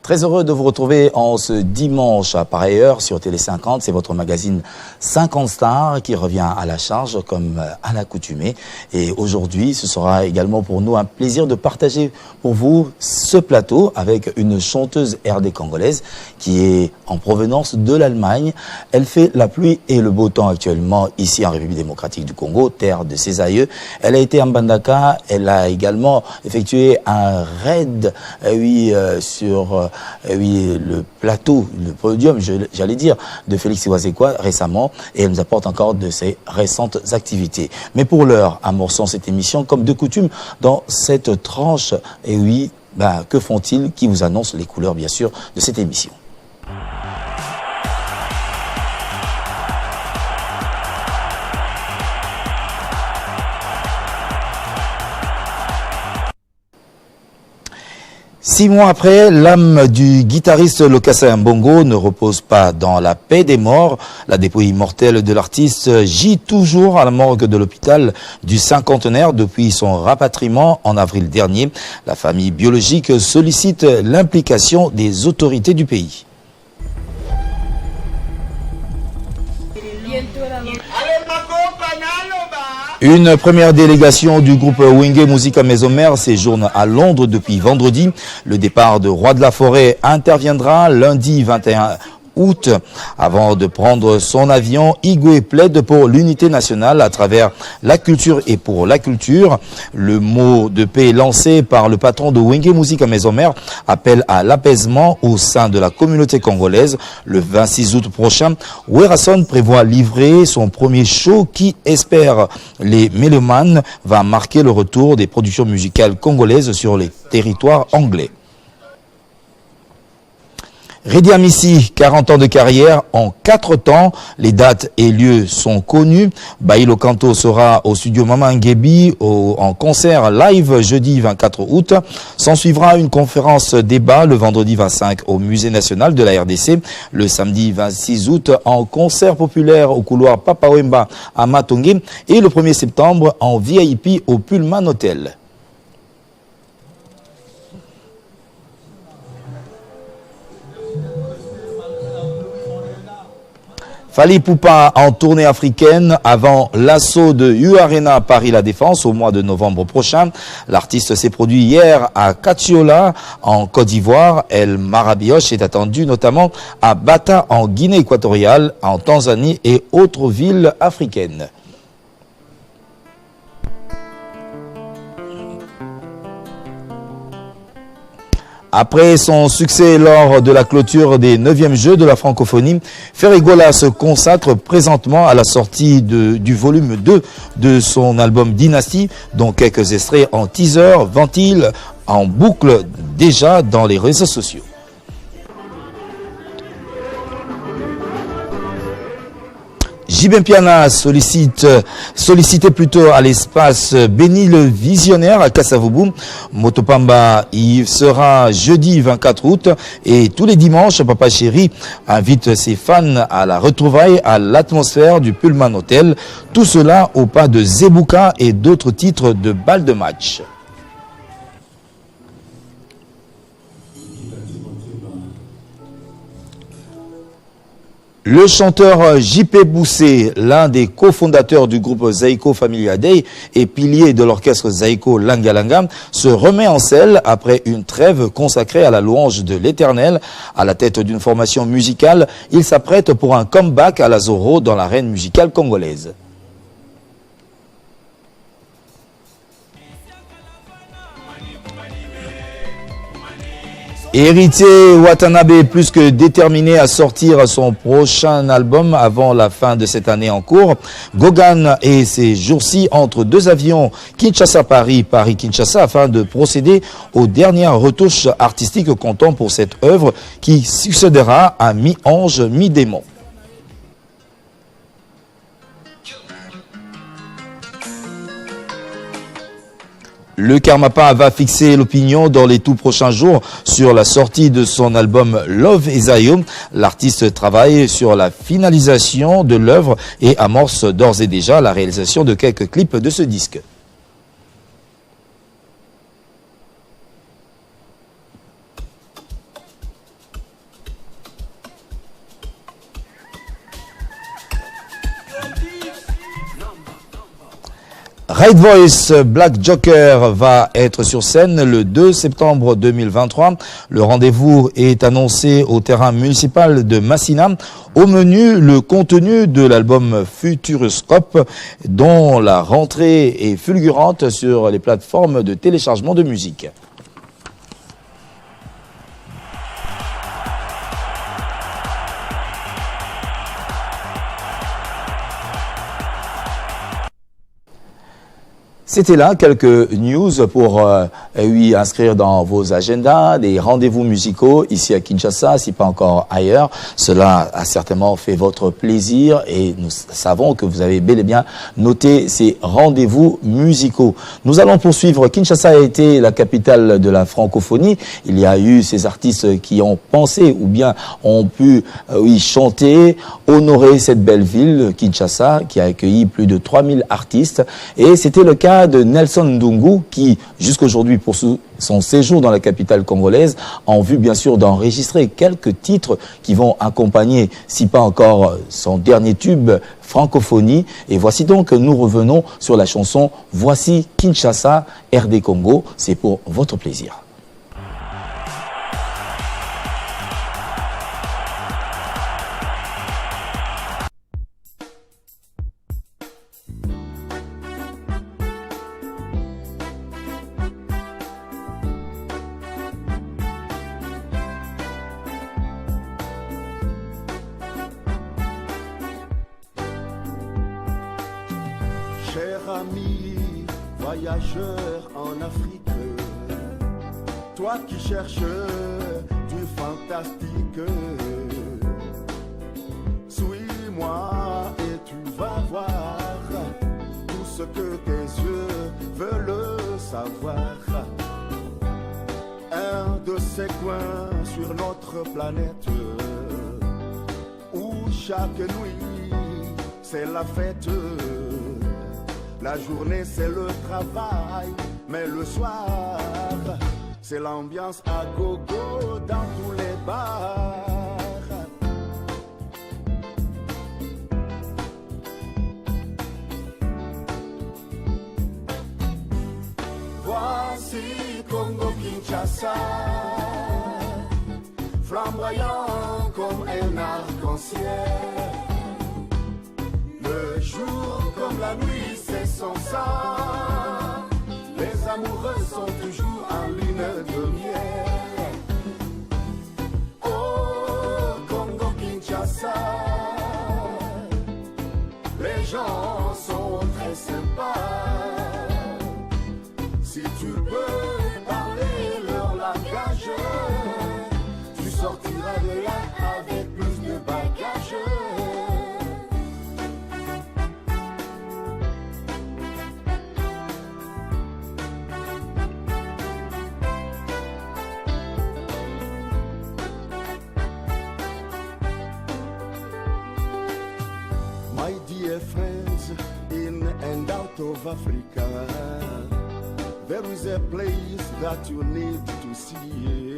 Très heureux de vous retrouver en ce dimanche à pareille heure sur Télé 50. C'est votre magazine 50 Stars qui revient à la charge comme à l'accoutumée. Et aujourd'hui, ce sera également pour nous un plaisir de partager pour vous ce plateau avec une chanteuse RD congolaise qui est en provenance de l'Allemagne. Elle fait la pluie et le beau temps actuellement ici en République démocratique du Congo, terre de ses aïeux. Elle a été à Mbandaka, elle a également effectué un raid sur le plateau, le podium, j'allais dire, de Félix Iwazekwa récemment, et elle nous apporte encore de ses récentes activités. Mais pour l'heure, amorçons cette émission comme de coutume dans cette tranche, que font-ils, qui vous annonce les couleurs bien sûr de cette émission. Six mois après, l'âme du guitariste Lokasa Mbongo ne repose pas dans la paix des morts. La dépouille mortelle de l'artiste gît toujours à la morgue de l'hôpital du cinquantenaire depuis son rapatriement en avril dernier. La famille biologique sollicite l'implication des autorités du pays. Une première délégation du groupe Wenge Musica Maison Mère séjourne à Londres depuis vendredi. Le départ de Roi de la Forêt interviendra lundi 21 août. Avant de prendre son avion, Igwe plaide pour l'unité nationale à travers la culture et pour la culture. Le mot de paix lancé par le patron de Wenge Musica Maison Mère appelle à l'apaisement au sein de la communauté congolaise. Le 26 août prochain, Werason prévoit livrer son premier show qui, espère les mélomanes, va marquer le retour des productions musicales congolaises sur les territoires anglais. Redi Amissi, 40 ans de carrière en 4 temps. Les dates et lieux sont connus. Bailo Kanto sera au studio Mama Ngebi en concert live jeudi 24 août. S'en suivra une conférence débat le vendredi 25 au Musée national de la RDC. Le samedi 26 août en concert populaire au couloir Papa Wemba à Matongé. Et le 1er septembre en VIP au Pullman Hotel. Fally Ipupa en tournée africaine avant l'assaut de U-Arena Paris La Défense au mois de novembre prochain. L'artiste s'est produit hier à Katiola en Côte d'Ivoire. El Marabioche est attendu notamment à Bata en Guinée équatoriale, en Tanzanie et autres villes africaines. Après son succès lors de la clôture des 9e Jeux de la francophonie, Ferregola se consacre présentement à la sortie du volume 2 de son album Dynasty, dont quelques extraits en teaser ventilent en boucle déjà dans les réseaux sociaux. Jibin Piana sollicité plutôt à l'espace Béni le Visionnaire à Kasavubu. Motopamba y sera jeudi 24 août et tous les dimanches, Papa Chéri invite ses fans à la retrouvaille à l'atmosphère du Pullman Hotel. Tout cela au pas de Zebuka et d'autres titres de balles de match. Le chanteur J.P. Boussé, l'un des cofondateurs du groupe Zaiko Familia Day et pilier de l'orchestre Zaiko Langa, se remet en selle après une trêve consacrée à la louange de l'Éternel. À la tête d'une formation musicale, il s'apprête pour un comeback à la Zorro dans l'arène musicale congolaise. Héritier Watanabe est plus que déterminé à sortir son prochain album avant la fin de cette année en cours. Gogan et ces jours-ci entre deux avions Kinshasa-Paris, Paris-Kinshasa afin de procéder aux dernières retouches artistiques comptant pour cette œuvre qui succédera à mi-ange, mi-démon. Le Karmapa va fixer l'opinion dans les tout prochains jours sur la sortie de son album Love Esayo. L'artiste travaille sur la finalisation de l'œuvre et amorce d'ores et déjà la réalisation de quelques clips de ce disque. Right Voice Black Joker va être sur scène le 2 septembre 2023. Le rendez-vous est annoncé au terrain municipal de Massina. Au menu, le contenu de l'album Futuroscope, dont la rentrée est fulgurante sur les plateformes de téléchargement de musique. C'était là quelques news pour oui, inscrire dans vos agendas des rendez-vous musicaux ici à Kinshasa, si pas encore ailleurs. Cela a certainement fait votre plaisir et nous savons que vous avez bel et bien noté ces rendez-vous musicaux. Nous allons poursuivre. Kinshasa a été la capitale de la francophonie. Il y a eu ces artistes qui ont pensé ou bien ont pu oui, chanter, honorer cette belle ville, Kinshasa, qui a accueilli plus de 3000 artistes. Et c'était le cas de Nelson Ndungu qui, jusqu'aujourd'hui, pour son séjour dans la capitale congolaise, en vue bien sûr d'enregistrer quelques titres qui vont accompagner, si pas encore son dernier tube, Francophonie. Et voici donc que nous revenons sur la chanson « Voici Kinshasa, RD Congo ». C'est pour votre plaisir. Cher ami, voyageur en Afrique, toi qui cherches du fantastique, suis-moi et tu vas voir tout ce que tes yeux veulent savoir. Un de ces coins sur notre planète où chaque nuit c'est la fête. La journée c'est le travail, mais le soir c'est l'ambiance à gogo dans tous les bars. Voici Congo-Kinshasa, flamboyant comme un arc-en-ciel. Le jour comme la nuit c'est son sang. Les amoureux sont toujours en lune de miel. Oh Congo-Kinshasa, les gens sont très sympas. Si tu peux parler leur langage, tu sortiras de là avec plus de bagages. My dear friends, in and out of Africa, there is a place that you need to see.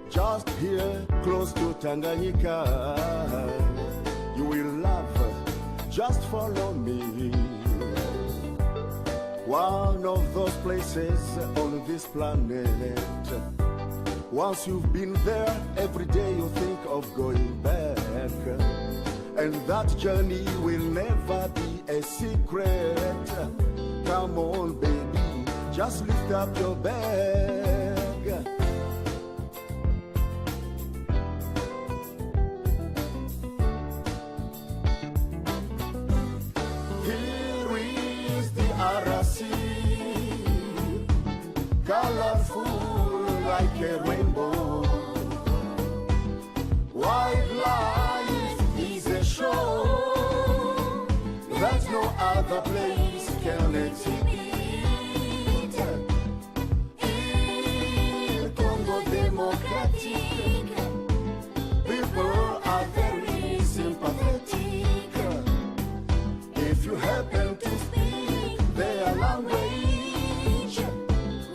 Just here, close to Tanganyika, you will love, just follow me. One of those places on this planet. Once you've been there, every day you think of going back. And that journey will never be a secret. Come on, baby, just lift up your bag. Here is the RC, colorful like a rainbow. Wildlife is a show that no other place can exhibit. In Congo Democratic, people are very sympathetic. If you happen to speak their language,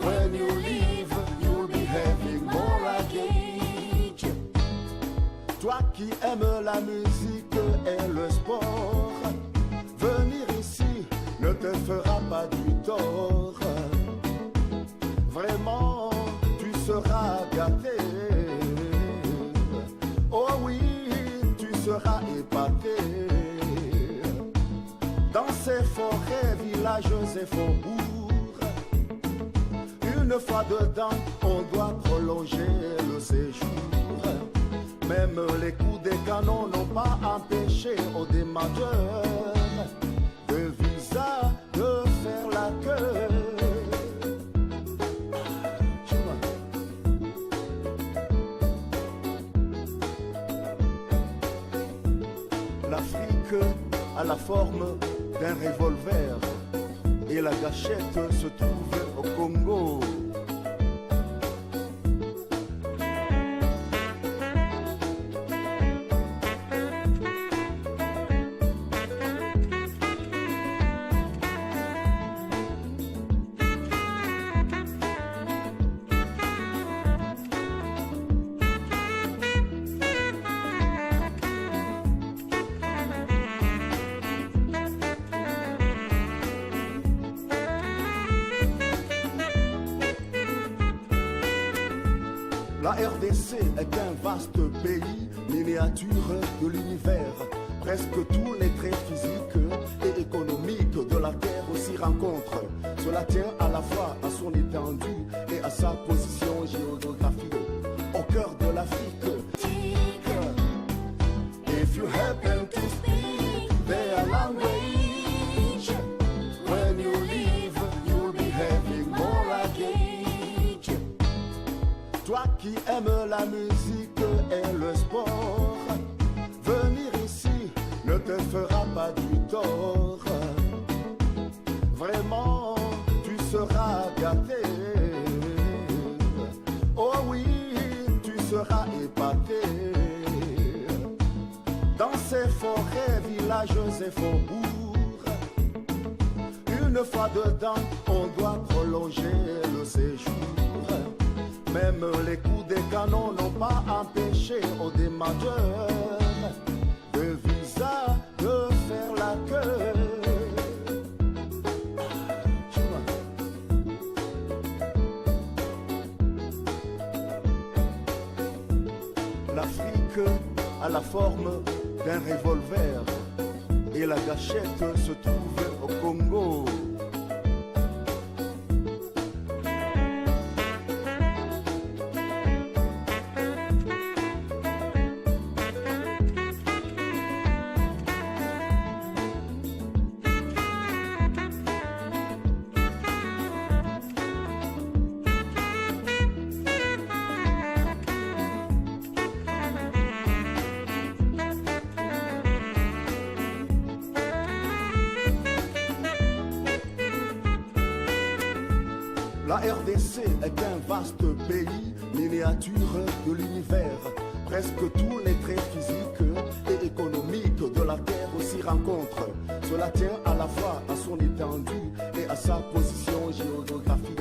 when you leave, you'll be having more luggage. Toi qui aimes la musique et le sport, venir ici Vraiment, tu seras gâté. Oh oui, tu seras épaté. Dans ces forêts, villages et faubourgs, une fois dedans, on doit prolonger le séjour. Même les coups des canons n'ont pas empêché aux demandeurs de visa de faire la queue. L'Afrique a la forme d'un revolver et la gâchette se trouve au Congo. La RDC est un vaste pays, miniature de l'univers. Presque tous les traits physiques et économiques de la Terre s'y rencontrent. Cela tient à la fois à son étendue et à sa position géographique. Au cœur de l'Afrique, if you happen to speak their language, when you leave, you'll be having more luggage. Toi qui aimes la musique et le sport, venir ici ne te fera pas du tort. Vraiment, tu seras gâté. Oh oui, tu seras épaté. Dans ces forêts, villages et faubourgs, une fois dedans, on doit prolonger le séjour. Même les coups des canons n'ont pas empêché aux demandeurs de visa de faire la queue. L'Afrique a la forme d'un revolver et la gâchette se trouve au Congo. La RDC est un vaste pays, miniature de l'univers. Presque tous les traits physiques et économiques de la Terre s'y rencontrent. Cela tient à la fois à son étendue et à sa position géographique.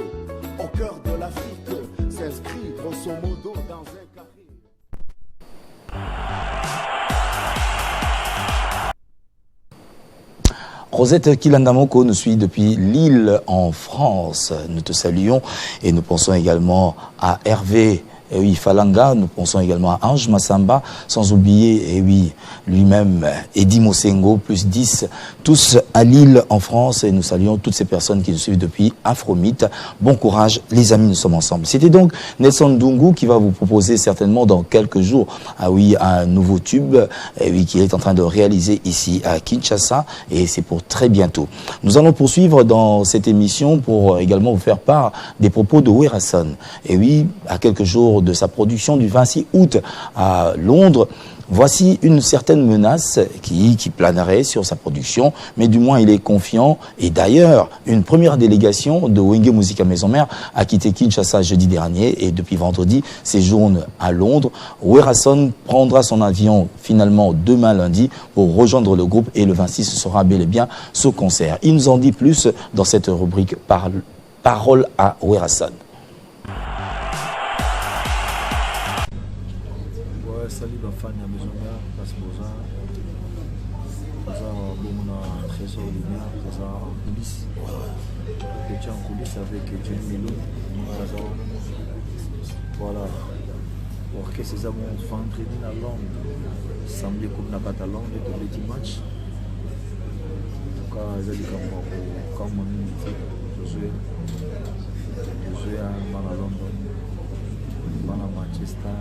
Au cœur de l'Afrique s'inscrit grosso modo dans un carré. Rosette Kilandamoko nous suit depuis Lille en France. Nous te saluons et nous pensons également à Hervé Falanga, nous pensons également à Ange Massamba, sans oublier lui-même Eddie Mosengo, plus 10, tous à Lille en France, et nous saluons toutes ces personnes qui nous suivent depuis Afromite. Bon courage les amis, nous sommes ensemble. C'était donc Nelson Ndungu qui va vous proposer certainement dans quelques jours un nouveau tube qu'il est en train de réaliser ici à Kinshasa, et c'est pour très bientôt. Nous allons poursuivre dans cette émission pour également vous faire part des propos de Werason. Et oui, à quelques jours de sa production du 26 août à Londres, voici une certaine menace qui planerait sur sa production, mais du moins il est confiant. Et d'ailleurs, une première délégation de Wenge Musica Maison Mère a quitté Kinshasa jeudi dernier et depuis vendredi séjourne à Londres. Werason prendra son avion finalement demain lundi pour rejoindre le groupe, et le 26 ce sera bel et bien ce concert. Il nous en dit plus dans cette rubrique Parole à Werason. Salut la fan à Maison Mère, parce que vous avez un trésor lumière, vous avez en coulisses. J'étais en coulisses avec Jenny Melo, Voilà. Orchestre c'est ça mon vendredi à Londres. Samedi comme na Catalan de petit match. Quand j'ai dit comme mon je jouais à London, à Manchester,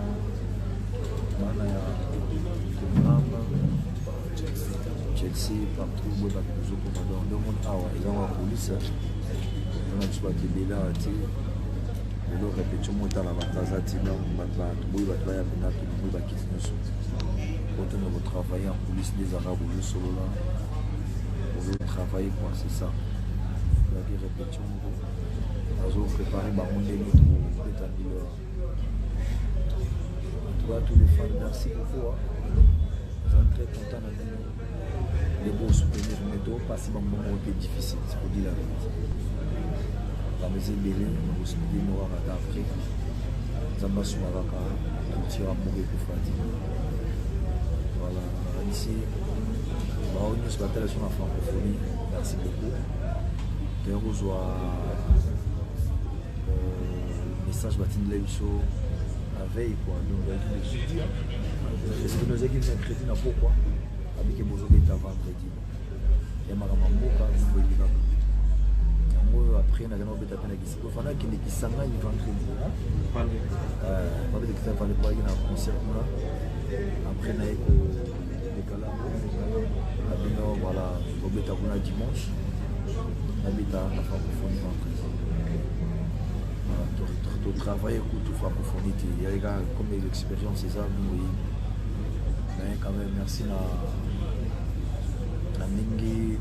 à Chelsea, partout où il y a des gens qui ont la police. On a tous qui sont là. Le répétition est à la base. Quand on va travailler en police des Arabes ou solo là, on veut travailler quoi, c'est ça. La répétition, on va préparer ma monnaie pour établir. En tout cas, tous les fans, merci beaucoup. Vous êtes très contents de nous. Les beaux souvenirs, mais tout passer un moment un peu difficile, c'est pour dire la vérité. La maison est belle, nous sommes des noirs à après. Nous avons su Maraka, nous tirons à mourir pour Fatih. Voilà, ici, on se battait sur la francophonie. Merci beaucoup. D'ailleurs, on voit le message bâti de l'émission la veille. Donc, est-ce que nous avons dit mercredi, pourquoi? Avec les beaux jours vendredi. Il y a Maramambo, quand vous voyez là. Après, on a gagné au Bétapé. Il faut qu'il y ait des sangs qui vendredi. Après, il fallait pas y avoir un concert. Après, on a eu des calams. Voilà, au Bétapé dimanche. On a eu la francophonie vendredi. Tu travailles avec toute francophonie. Il y a comme l'expérience, c'est ça. Mais quand même, merci à Ningi.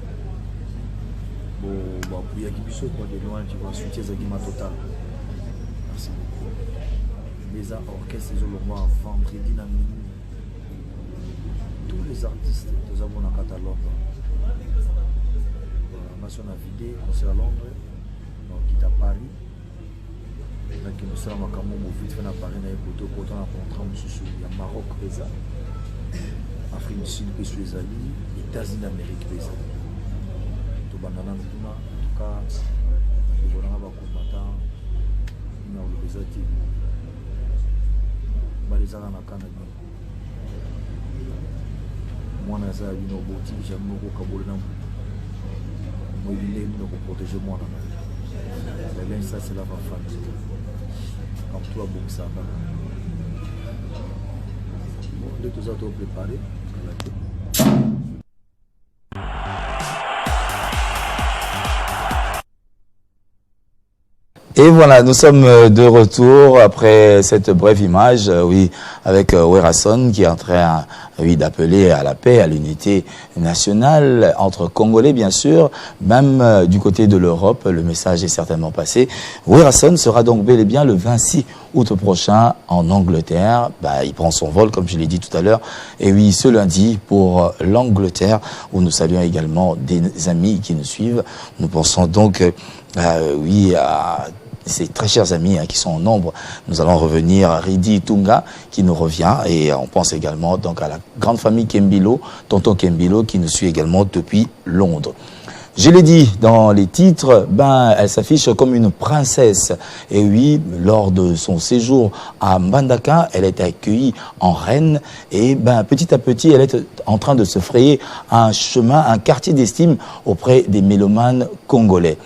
Bon, il y a qui sont de loin qui vont soutien Zagima total. Merci beaucoup. Les orchestres, ils ont le mois vendredi. Tous les artistes, nous avons un catalogue. On a son vidé, on est à Londres, on quitte à Paris. Donc, nous sommes à Cameroun, vite fait à Paris, on a rencontré il y a Maroc, Afrique du Sud, États-Unis d'Amérique. En tout cas, nous avons un combattant, nous avons des actifs. Nous avons un Canada. Moi, je suis un bouti, j'aime beaucoup Kaboul. Moi, je suis protéger moi. Mais ça, c'est la femme. Comme toi, bon, ça va. Bon, de tout ça, tu as préparé. Et voilà, nous sommes de retour après cette brève image, oui, avec Werason qui est en train, oui, d'appeler à la paix, à l'unité nationale entre Congolais, bien sûr, même du côté de l'Europe, le message est certainement passé. Werason sera donc bel et bien le 26 août prochain en Angleterre. Il prend son vol, comme je l'ai dit tout à l'heure, et oui, ce lundi pour l'Angleterre, où nous saluons également des amis qui nous suivent. Nous pensons donc, oui, à ces très chers amis qui sont en nombre. Nous allons revenir à Ridi Tunga qui nous revient et on pense également donc à la grande famille Kembilo, tonton Kembilo qui nous suit également depuis Londres. Je l'ai dit dans les titres, elle s'affiche comme une princesse. Et oui, lors de son séjour à Mbandaka, elle est accueillie en reine. Et petit à petit, elle est en train de se frayer un chemin, un quartier d'estime auprès des mélomanes congolais.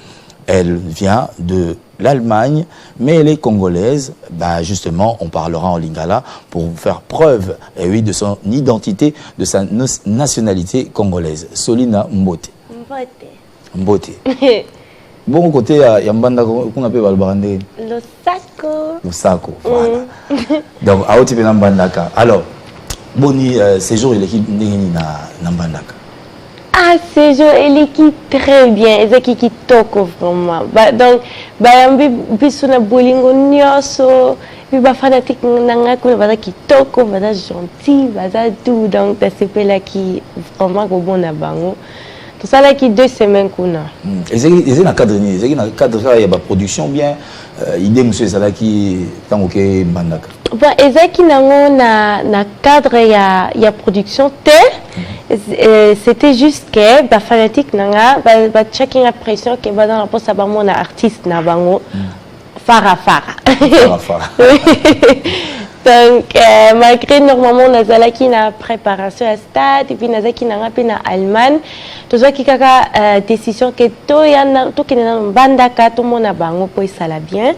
Elle vient de l'Allemagne, mais elle est congolaise. Justement, on parlera en lingala pour faire preuve, oui, de son identité, de sa nationalité congolaise. Solina Mbote. Mbote. Bon côté, il y a Mbanda qu'on appelle Balbarande. Le Sako, voilà. Donc, à Otipe Mbandaka. Alors, Boni, séjour, il est qui na Mbandaka? Ah, ce jour, elle est très bien. Elle est qui toko vraiment. Donc, bisuna bolingo nyoso, puis fanatique nanga ko bada qui toko, bada gentil, bada tout. Donc, c'est là qui vraiment bon na bango. Tout ça là qui 2 semaines kuna. Ils ont un cadre, ils ont un cadre, il y a la production bien. Idée monsieur ça qui tant que Mbandaka. Bon, ezaki nango na cadre ya production c'était juste que ba fanatique nanga ba checking la pression que ba dans la poste ba mon artiste na bango Farah. Donc, malgré normalement Nazalaki na préparation à stade et puis Nazaki na Allemagne, tout ça qui a décision que tout yana tout qui na bandaka tout monde a bango pour ça la bien.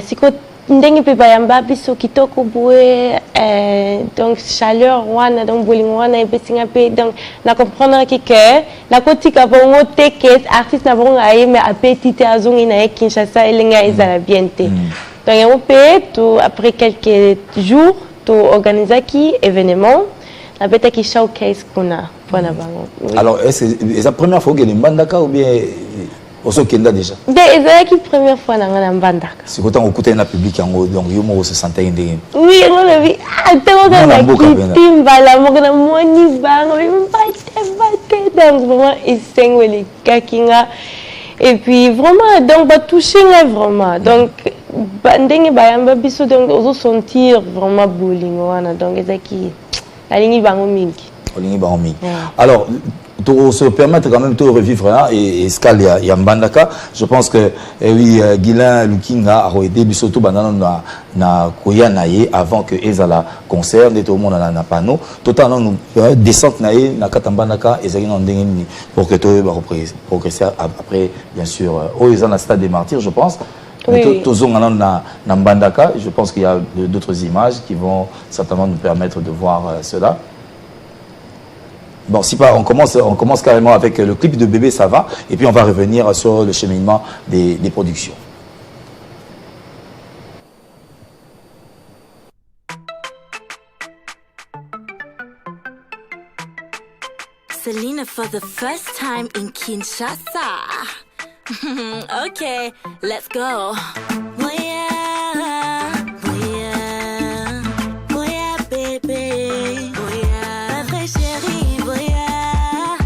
Si que ndenge pe bayamba biso kitoko boue donc chaleur wana donc bowling wana et besinga pe donc na comprendre que la kotika bongo te que artiste na bongo aye mais appétit azongi na Kinshasa elenga ezala bien te. Donc, on peut, après quelques jours, organiser qui événement, la bête qui showcase qu'on a. Alors, est-ce la première fois que les Mbandaka ou bien au Kenda déjà? C'est la première fois que nous Mbandaka. C'est quand on écoute un public, donc on se sentait indéniable. Oui, on a vu. Attends, on a vu. Timbala, on a moni bang, on a donc vraiment, ils sont les kakinga. Et puis vraiment, donc, bah, toucher vraiment. Donc, bandenge bayamba biso donc ozo sentir vraiment bowling wana donc ezaki la ligne bango mingi. Alors, pour se permettre quand même de revivre là et Skal ya Mbandaka, je pense que oui Guilain Lukinga a aidé biso to banana na koyanaye avant que ezala concert de tout le monde na panneau totalement descente naé na katambandaka ezaki na ndenge ni pour que to ba progresser après bien sûr au ezana stade des martyrs je pense. Oui. Na Mbandaka, je pense qu'il y a d'autres images qui vont certainement nous permettre de voir cela. Bon, si pas, on commence carrément avec le clip de Bébé Ça va, et puis on va revenir sur le cheminement des productions. Selena for the first time in Kinshasa. Okay, let's go. Oh yeah, baby. Oh yeah, ma vraie chérie. Oh yeah,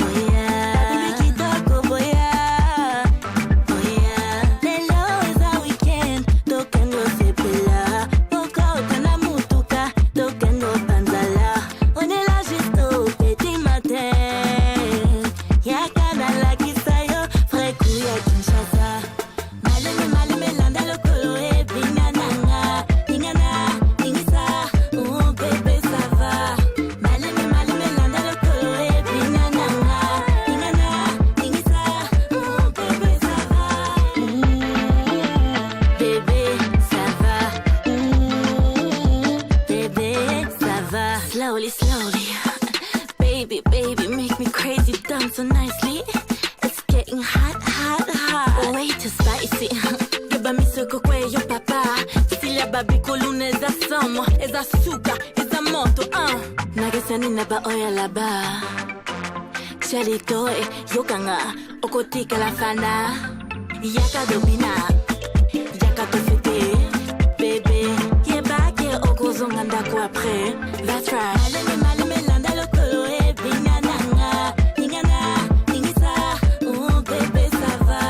baby kitoko. Oh yeah, lelo is a weekend. Tokendo sepela, poko tana mutuka. Tokendo panzala, on est là juste au petit matin. Yakana la kisayo. Kinshasa, maleme landa lokolo e binananga, ingisa, bébé ça va. Maleme landa lokolo e binananga, ingisa, bébé ça va. Bébé ça va, bébé ça va. Slowly, baby, make me crazy, dance so nicely. It's getting hot. Way too spicy. Giba misoko kweyo papa. Filia babi kolune za somo. Eza suka, eza moto. Nagesani naba oya laba. Shalitoe, yokanga. Okotika la fana. Yaka dobina. Yaka tofete. Bébé, yeba ke okozonga ndako après. That's right. Maleme landa lokolo e binananga. Bébé, ça va.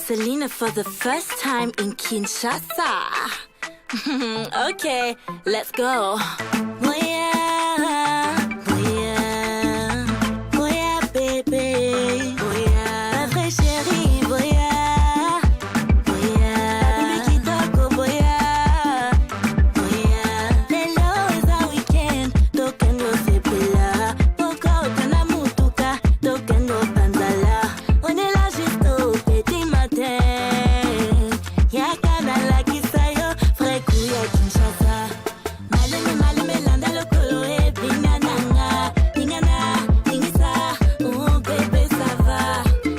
Selena for the first time in Kinshasa. Okay, let's go. Voya, voya, voya, baby. Voya, ma vraie chérie, voya, voya. Baby kitoko, voya, voya. Lelo is a weekend, tokendo sepela. Poko tana mutuka, tokendo panzala. On est là juste au petit matin. Yakana la kisayo, frais kuya Kinshasa. Maleme maleme landa lokolo e binananga. Ingana, ingisa, oh bébé ça va.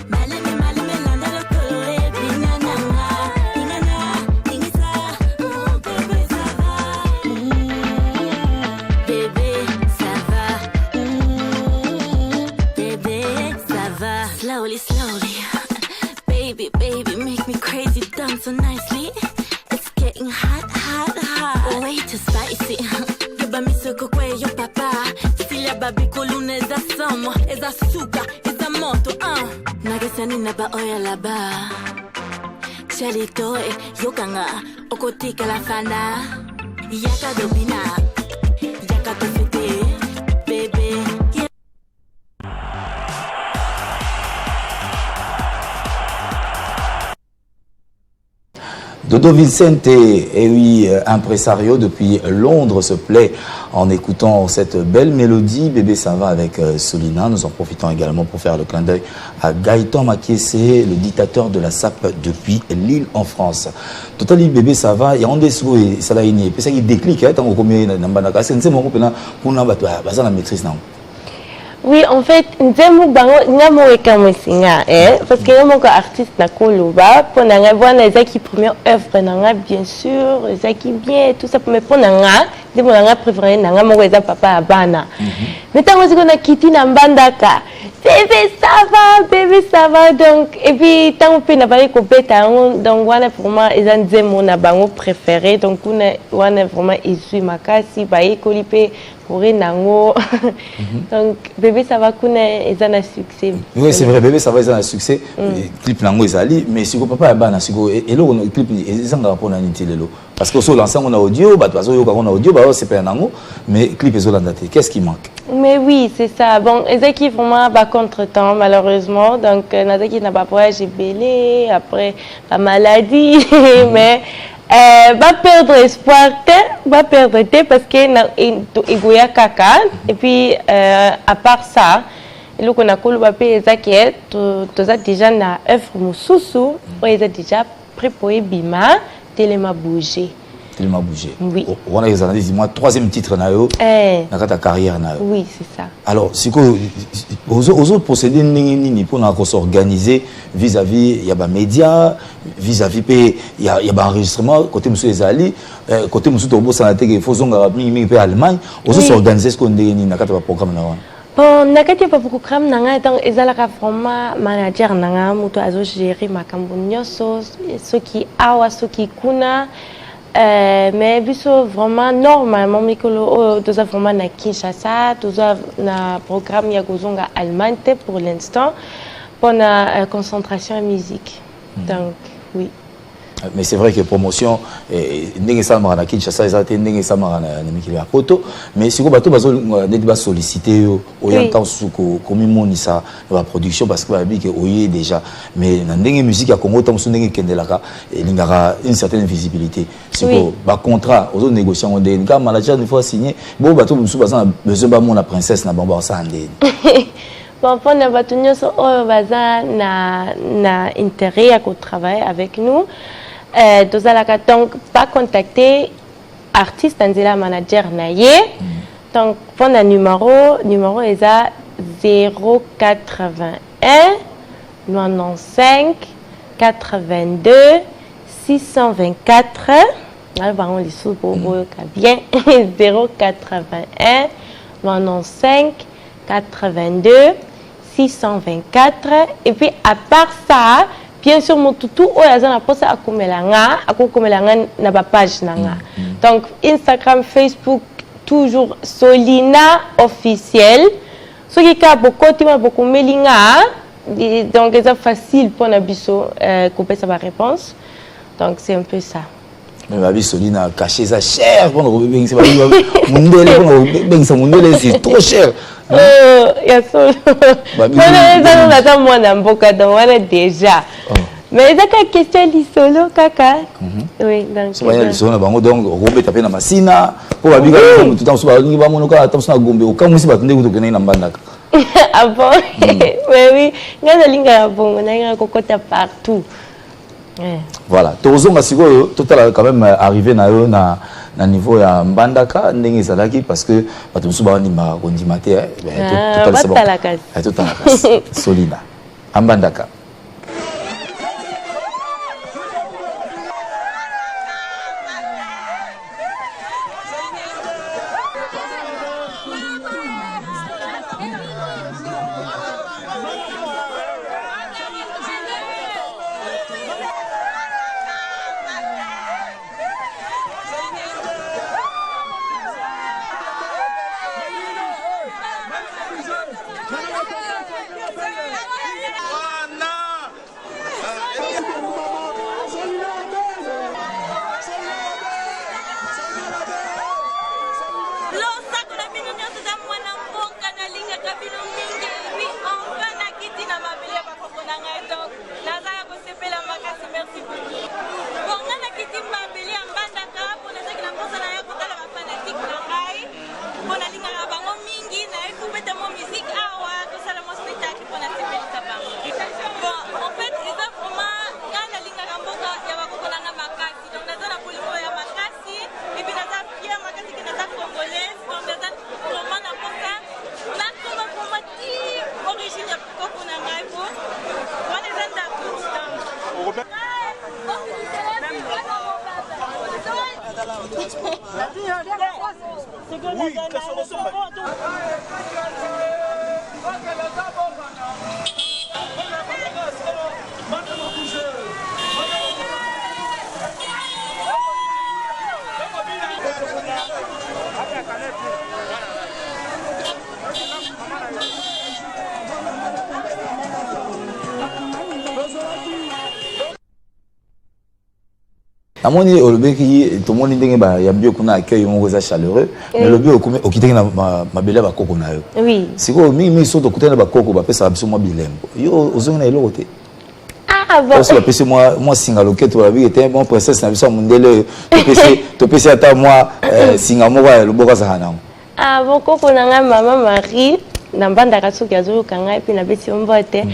Maleme maleme landa lokolo e binananga. Ingana, ingisa, oh bébé ça va. Bébé ça va. Bébé ça va. Slowly, slowly. Baby, baby, make me crazy, dance so nicely. It's getting hot, hot, hot. Way too spicy. Yoba misoko kwe yo papa. Filia babi kolune za somo. Eza suka, eza moto, Nagesani na ba oya la ba. Chalito yokanga. Okotika la fana. Yaka dobina. Yaka tofete. Baby, yeah. Dodo Vicente, et oui, impresario depuis Londres, se plaît en écoutant cette belle mélodie. Bébé ça va avec Solina. Nous en profitons également pour faire le clin d'œil à Gaëtan Makiese, le dictateur de la SAP depuis Lille en France. Totali Bébé ça va, il y a un dessous et ça l'a igné. Puis ça qui déclic, tant qu'on combien d'ambana, c'est mon groupe pour nous battre, la maîtrise non. Oui, en fait, nzemu bango ngamo ekamosinga parce que ngamo ko artiste na koloba pour na ngabona ezaki première œuvre na bien sûr, ezaki bien tout ça mais pour na ndemo na préféré na ngamo eza papa abana. Mais tant que on a quitté na mbandaka, bébé ça va donc et puis tant que na bali ko beta donc wana vraiment eza nzemu na bango préféré donc wana vraiment isu makasi ba ekolipe pour nango. Donc bébé ça va connaître et ça a succès. Oui c'est vrai bébé ça va ça a succès. Clip nango ezali mais si ko papa bana si ko et lo clip ezanga rapport na niti lelo parce que sur l'ensemble on a audio bato bazo yoka on a audio ba c'est pas nango mais clip ezolanda te. Qu'est-ce qui manque? Mais oui c'est ça. Bon ezaki vraiment ba contretemps malheureusement donc nazaki na ba voyage belé après la maladie mais va perdre espoir, va perdre parce que kaka et puis à part ça le qu'on a collo papé ezaki tu as déjà na œuvre mususu ou est déjà préparé bima tellement bougé. Tellement bougé. Oui. On a dit moi troisième titre na yo na ta carrière na yo. Oui, c'est ça. Alors, si aux autres procédés nini pour s'organiser vis-à-vis il y a ba médias, vis-à-vis il y a ba enregistrement côté monsieur Ezali, côté monsieur Tobo Sanate il faut zonga mingi pe Allemagne, aux autres s'organiser ce qu'on dit na kata programme na wana. Bon, nakati pa programme nanga donc ezalaka vraiment manager nanga muto azo gérer makambo nyonso soki awa soki kuna. Mais biso vraiment normalement mikolo tous vraiment na Kinshasa tous na programme ya kozonga Allemagne pour l'instant pour la concentration en musique. Donc oui. Mais c'est vrai que promotion ndenge samara na Kinshasa ezate ndenge samara na mikili ya poto mais siko bato bazo neti ba solliciter yo oyanta suko komi monisa la production parce que ba bi ke oye déjà mais na ndenge musique ya Congo tam su ndenge kendelaka lingara une certaine visibilité siko ba contrat ozo négocier on ndenge ka manager une fois signé bo bato musu baza besoin ba mona princesse na bamba sa ndenge. Bon, pour nous bato nyonso oyo baza na intérêt à travailler avec nous. Donc, pas contacter artiste Anzela manager naye. Donc, pour le numéro est à 081 95 82 624. Alors, on les sous pour bien 081 95 82 624. Et puis, à part ça, bien sûr, mon toutou, on a posé à Komelanga na ba page nanga. Donc, Instagram, Facebook, toujours Solina officiel. Ce qui est beaucoup de melinga, Donc c'est facile pour Nabiso couper sa réponse. Donc c'est un peu ça. Mais ma vie Soline a caché ça cher pour nous c'est trop cher. Il y a ça. Moi déjà. Mais c'est une question du solo kaka. Oui, donc c'est pas solo na bango donc robe tapé na masina pour ba biga tout temps so ba ngi ba monoka attention na gombe okamusi ba tunde kuto na mbandaka. Ah bon? Oui, ngaza linga bongo na nga kokota partout. Voilà, tozonga sikoyo total quand même arrivé na yo na niveau ya mbandaka ndenge ezalaki parce que bato musu ba ndima kondima te total c'est bon. Total Solina mbandaka. Amoni olobeki to moni ndenge ba ya bio kuna accueil mo goza chaleureux mais lobi au kitenge na mabele ba koko na yo. Oui. Siko mi so to kutana ba koko ba pesa biso mo bilembo. Yo ozonga na eloko te. Ah bon. Parce que pesa moi singa loketo la bi était bon princesse na biso mundele to pesa ata moi singa mo ba loboka za na. Ah bon koko na nga mama Marie na mbanda ka soki azo kanga epi na besi mbote.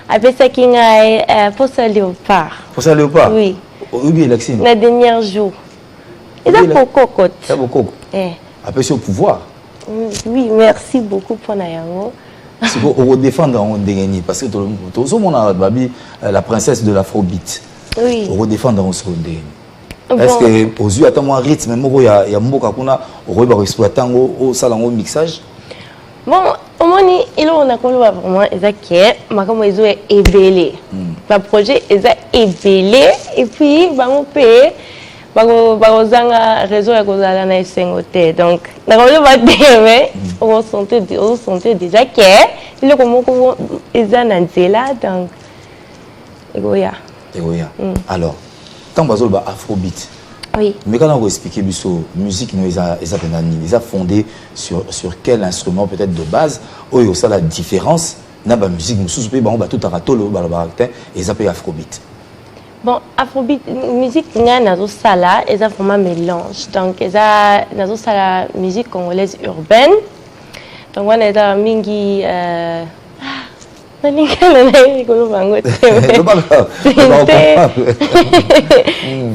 Apesa kinga posa léopard. Posa léopard. Oui. Oui, Alexine. Le dernier jour. Il a beaucoup cote. Il a beaucoup. Après, c'est au pouvoir. Oui, merci beaucoup pour Nayango. C'est pour redéfendre en Dengeni. Parce que tout le monde a la princesse de l'afrobeat. Oui. Pour redéfendre en Dengeni. Est-ce que aux yeux, attends-moi, rythme, il y a beaucoup de exploitant au salon au mixage? Bon, au moins, il y a vraiment des ébélé. Le projet est ébélé et puis, on peut un réseau à SNOT. Donc, on sentait déjà qu'il y a alors, quand on parle d'afrobeat, oui. Mais quand on explique la musique, ils ont fondé sur quel instrument peut-être de base, où il y a la différence, dans la musique, nous sommes tout à et ça peut afrobeat. Bon, afrobeat, musique, il y a vraiment un mélange. Donc, il y a la musique congolaise urbaine. Donc, on a mingi.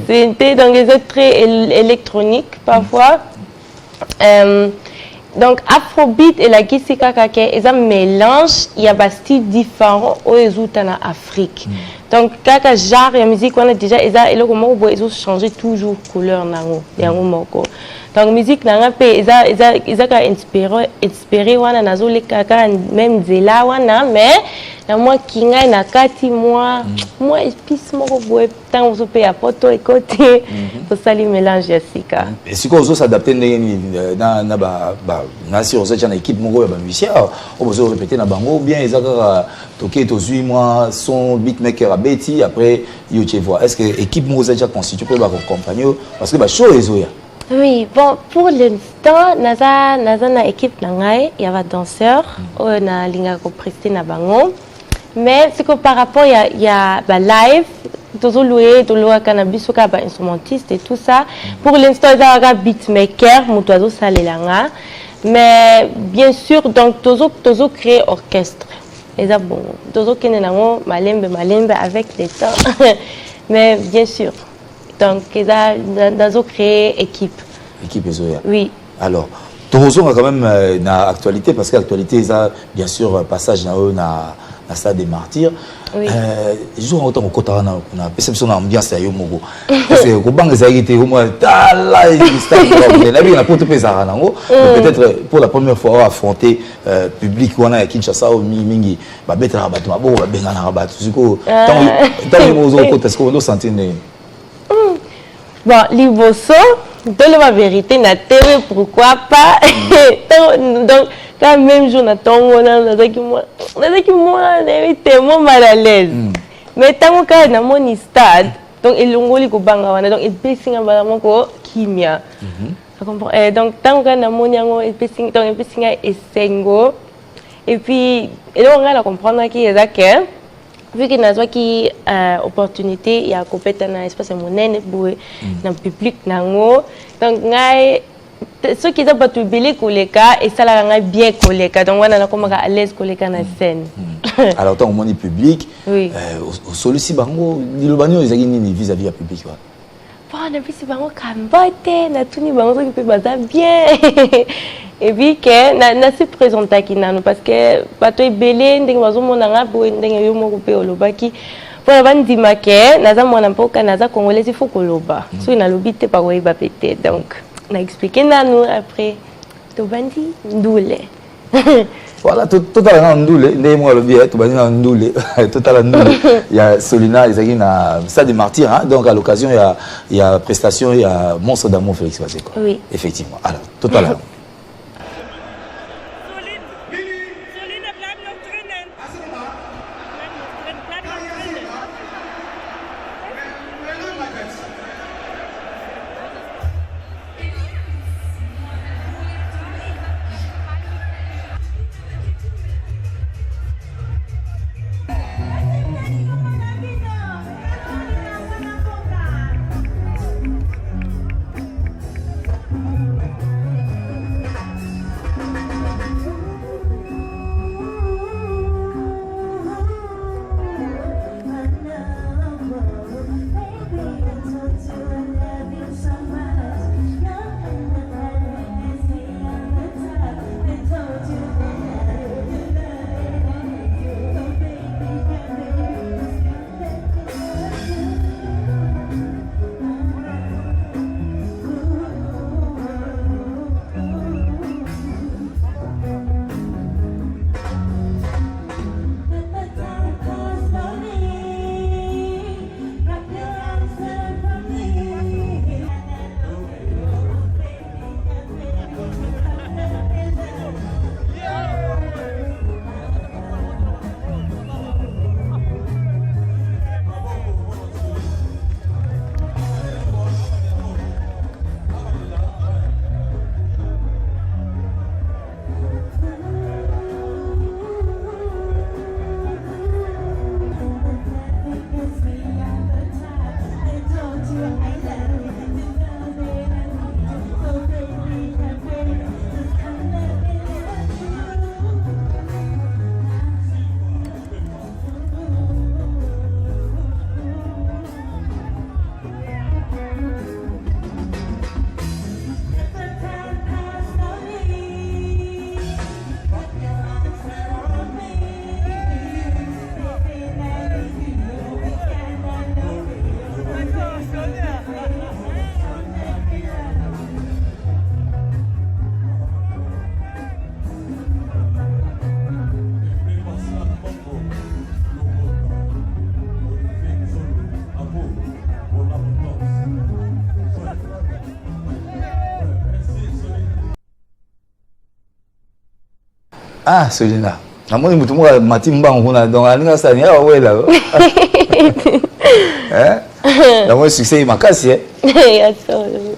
C'était donc des autres très électroniques parfois. Donc afrobeat et la gisika kake, ils ont mélange, il y a des styles différents aux autres en Afrique. Donc kaka genre ya musique on a déjà eloko moko boy ils ont changé toujours couleur nango yango moko. Donc musique nanga pe eza ka inspiré wana nazole kaka même zela wana mais na moi kinga na kati moi épice moko boy tant vous pe ya poto et côté to sali mélange ya sika. Et si vous s'adapter na si vous êtes une équipe moko ya ba musicien on vous répéter na bango bien ezaka toké to zui moi son beatmaker a Betty après yo tu vois est-ce que équipe moko déjà constituée pour ba accompagner parce que ba show ezoya. Oui, bon, pour l'instant, naza na équipe nangai, il y a danseur, na linga ko prester na bango. Mais c'est que par rapport il y a live, tozo louer cannabis ou ba instrumentiste et tout ça. Pour l'instant, il y a un beatmaker, mutozo salelanga. Mais bien sûr, donc tozo créer orchestre. Et ça bon, tozo kene nango malembe avec les temps. Mais bien sûr. Donc, ils ont créé équipe. Équipe Ezoya. Oui. Alors, Torozo a quand même une actualité, parce que l'actualité, c'est bien sûr passage na stade des martyrs. Oui. Je joue en autant au Kotara, on a perception d'ambiance à Yomogo. Parce que au banc, ça a été au moins, peut-être pour la première fois affronter public, on a Kinshasa au Mingi, bah bête rabat, bah bon, bah benga rabat, tout ce que tant que est-ce qu'on sentit. Bon, Liboso, de la vérité, na TV, pourquoi pas. Donc, quand même, je n'ai moi, tellement mal à l'aise. Mais tant que na mon stade, donc il l'ongoli ko banga wana, donc il pèsing en balamon ko kimia. Donc tant que na mon yango il pèsing, donc il pèsing et sengo. Et puis, on a comprendre qui est d'accord. Vu que nous avons opportunité, il y a compétence dans l'espace monnaie pour dans le public nango. Donc ceux qui ont pas tout belé koleka et ça la bien koleka. Donc on a comme à l'aise koleka na scène. Alors tant au monde public, oui. Au solusi bango, le banyo ils ont ni vis-à-vis du public quoi. Bon, on a vu si bango kambote, na tout ni bango qui peut baza bien. Et puis que na se présenter qui nanu parce que bato ebele ndenge bazomona nga bo ndenge yo moko pe olobaki pour bandima ke naza mwana mpoka naza congolais il faut koloba so ina lobite pa koyeba pete donc na expliquer nanu après to bandi ndule voilà totalement ndule ndenge moi lobi to bandi na ndule totalement ndule il y a Solina les agina na stade des martyrs hein? Donc à l'occasion il y a prestation il y a Monstre d'amour Félix Bazeko. Oui, effectivement alors totalement. Ah, Solina. Namoni mutu moko matimba nguna donc alinga sa nia wela. Hein? Namoni succès makasi hein.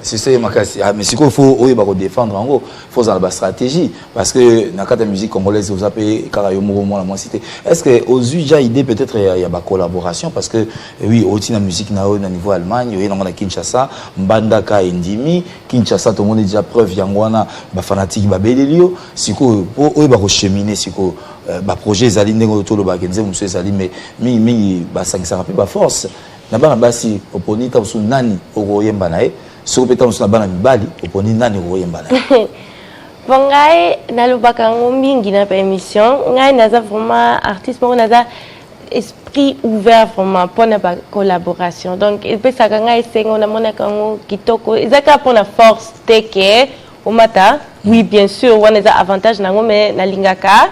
Succès makasi. Ah mais siko faut oyeba ko défendre ngo, faut dans la stratégie parce que na kata musique congolaise vous appelez karayo moko moi la moi cité. Est-ce que aux déjà idée peut-être il y a ba collaboration parce que oui, aussi na musique na au niveau Allemagne, oui na Kinshasa, Mbandaka Ndimi, Kinshasa tout le monde déjà preuve yangwana ba fanatique ba belelio, siko oyeba ko cheminer siko ba projet zali ndenge to lo ba kenze monsieur zali mais mi ba sangisa rapide ba force na bana basi oponi ta su nani okoyemba nae so peta su na bana mibali oponi nani okoyemba nae. Bon ngai nalobaka ngo mingi na émission ngai naza vraiment artiste moko naza esprit ouvert vraiment pour la collaboration donc epesaka ngai sengo na monaka ngo kitoko ezaka pour la force teke au mata oui bien sûr on a avantage nango mais nalingaka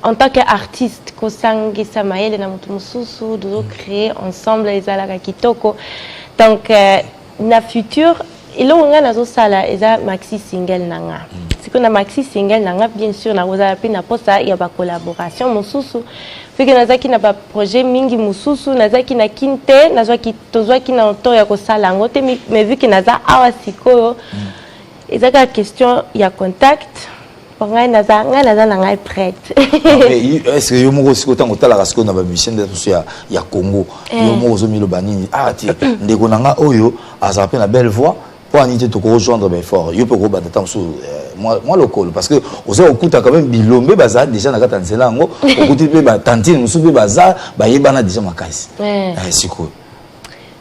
en tant qu'artiste, kosangi samaele na mutu mususu dozo créer ensemble ezalaka kitoko. Donc na futur ilo nga nazo sala eza maxi single nanga. Siko na maxi single nanga bien sûr na ozala pe na posa ya ba collaboration mususu. Fike nazaki na ba projet mingi mususu nazaki na kinte nazaki tozwaki na onto ya kosala ngote mais vu que naza awa sikoyo ezaka question ya contact. Ngai naza nanga prête. Est-ce que yo moko siko tango tala kasiko na ba mission de ya Congo yo moko zo milo banini ah ti ndeko nanga oyo azape na belle voix pour anité to ko rejoindre ben fort yo peut ko bata tanso moi local parce que oza okuta quand même bilombe baza déjà na kata nzela ngo okuti pe ba tantine musubi baza ba yebana déjà makasi siko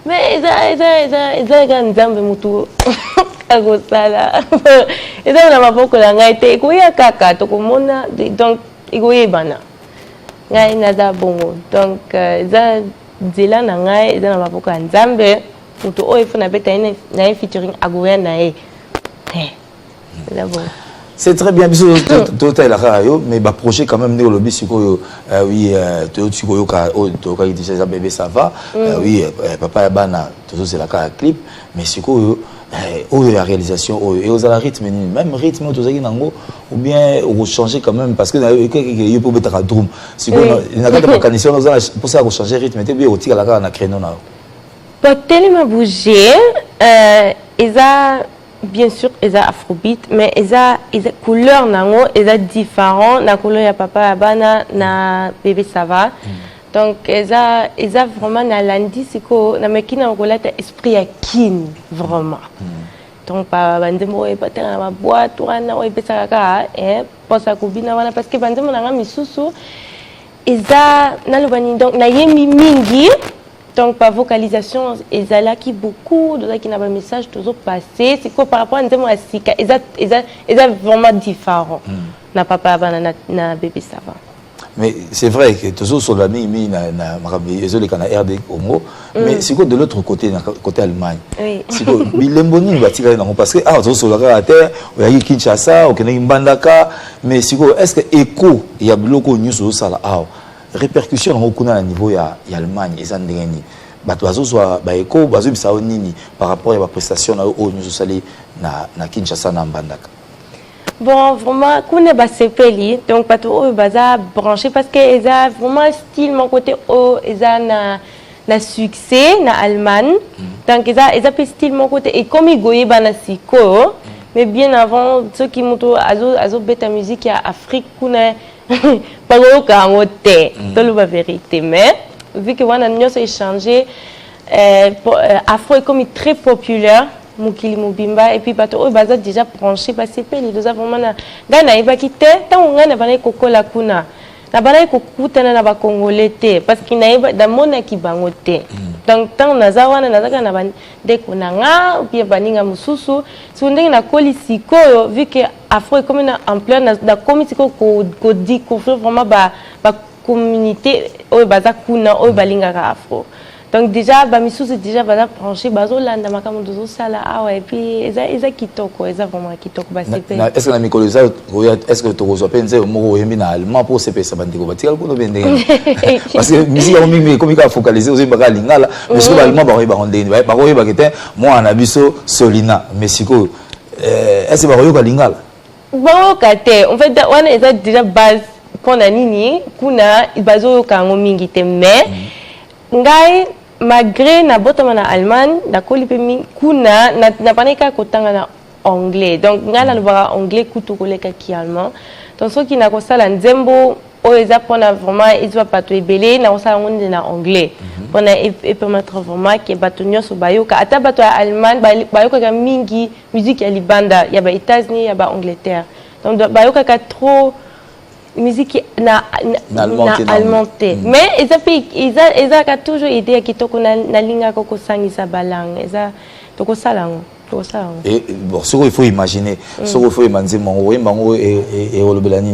mais eza nzambe mutu agosala eza na maboko na ngai te ekoya kaka tokomona donc ekoyebana ngai naza bongo donc eza nzela na ngai eza na maboko ya nzambe mutu oyo fo na beta na ye featuring agoya na ye eza bongo. C'est très bien, tout est là, mais le projet quand même, nous oui, tout déjà bébé ça va, oui, papa bana, tout c'est la clip, mais c'est quoi, la réalisation, et aux rythme, même rythme, tout ça ou bien on changer quand même parce que il faut mettre un drum, c'est quoi, il n'a pas de mécanisme, pour ça on changer rythme, mais bien au tir la créneau là. Pour tellement bouger, ils a bien sûr, ils ont afrobeat, mais ils ont couleur nango, ils ont différent. La couleur ya papa abana na bébé ça va. Donc ils ont vraiment na lundi c'est quoi, na mekina ngola ta esprit ya kin vraiment. Donc pa bandemo e pas na ma boîte ou na o epesa kaka pour ça kubina wana parce que bandemo nanga misusu ils ont na lobani donc na yemi mingi. Donc, par vocalisation, ils ont qui beaucoup, d'autres qui n'ont pas de message, toujours passé. C'est quoi par rapport à un Sika, ils ont vraiment différent. Na papa, na bébé, ça va. Mais c'est vrai que toujours sur la mimi, ils ont les RD Congo, mais c'est quoi de l'autre côté, côté Allemagne. Oui. C'est quoi, Bilemboni, parce que, ah, toujours sur la terre, il y a Kinshasa, il y a Mbandaka, mais c'est quoi, est-ce que écho, il y a beaucoup de news sur ça, répercussion au niveau ya Allemagne et Zandengeni bato bazozwa ba eko bazobisa nini par rapport à la prestation na o nous sali na Kinshasa na Mbandaka. Bon vraiment kuna ba sepeli donc bato o baza branché parce que eza vraiment style mon côté o eza na succès na Allemagne donc eza pe style mon côté et comme igoye bana siko mais bien avant ceux qui moto azo beta musique ya Afrique kuna pas au te la vérité mais vu que on a nous échangé afro est comme très populaire mukili mubimba et puis bato baza déjà branché parce que les deux vraiment na gana iba kite tant ngana bana kokola kuna na bana kokutana na ba congolais te parce qu'il na da mona ki bangote donc tant naza wana nazaka na bande kunanga puis baninga mususu sondenge na koli sikoyo vu que afro est comme une ampleur na komitiko ko découvrir vraiment ba communauté o baza kuna o balingaka afro. Donc déjà ba misusu déjà baza branché bazo landa makamu dozo sala awa et puis eza kitoko eza vraiment kitoko ba sepe. Est-ce que la mikoloza est-ce que tu reçois penze moko yembi na allemand pour sepe sa bandiko batika ko no bende. Parce que musique ya mingi comme ka focaliser aux baka lingala mais ce allemand ba ba ndeni ba ko yeba kete moi na biso Solina Mexico est-ce que ba ko lingala? Bon kate en fait on est déjà base pona nini kuna bazoyoka yango mingi te mais ngai malgré na botama na Allemagne nakoli pe mingi kuna na paneka kotanga na anglais donc ngai nalobaka anglais kutu koleka ki allemand donc soki nakosala nzembo oyo eza mpona vraiment ezwa bato ebele nakosala yango nde na anglais mpona epermettre vraiment ke bato nyonso bayoka ata bato ya Allemagne bayokaka mingi musique ya libanda ya ba États-Unis ya ba Angleterre donc bayokaka trop musique na allemand te mais ezaka toujours idée ya kitoko nalingaka kosangisa balangue eza tokosala yango. Et bon, ce qu'il faut imaginer, ce qu'il faut imaginer, et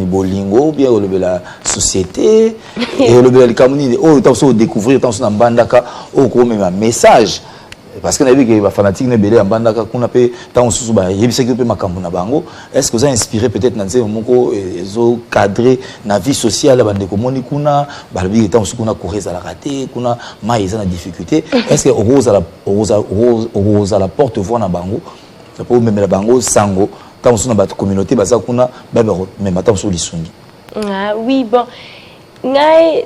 bolingo, bien la société, et le Cameroun, oh, tant que découvrir, tant que on bandaka, oh, comme un message. Parce qu'on a vu que les fanatiques ne bélaient en bandaka, qu'on a fait, tant que on a eu ce que peut m'accompagner bango. Est-ce que vous avez inspiré peut-être dans ces moments où ils ont cadré la vie sociale, bande communes, kuna, balbi, tant qu'on a couru à la raté, kuna, maïs en difficulté. Est-ce que rose à la porte voix na bango, ça peut même la bango sango, tant qu'on a battu communauté, baza kuna, même attends sur l'isungi. Ah oui bon, ngai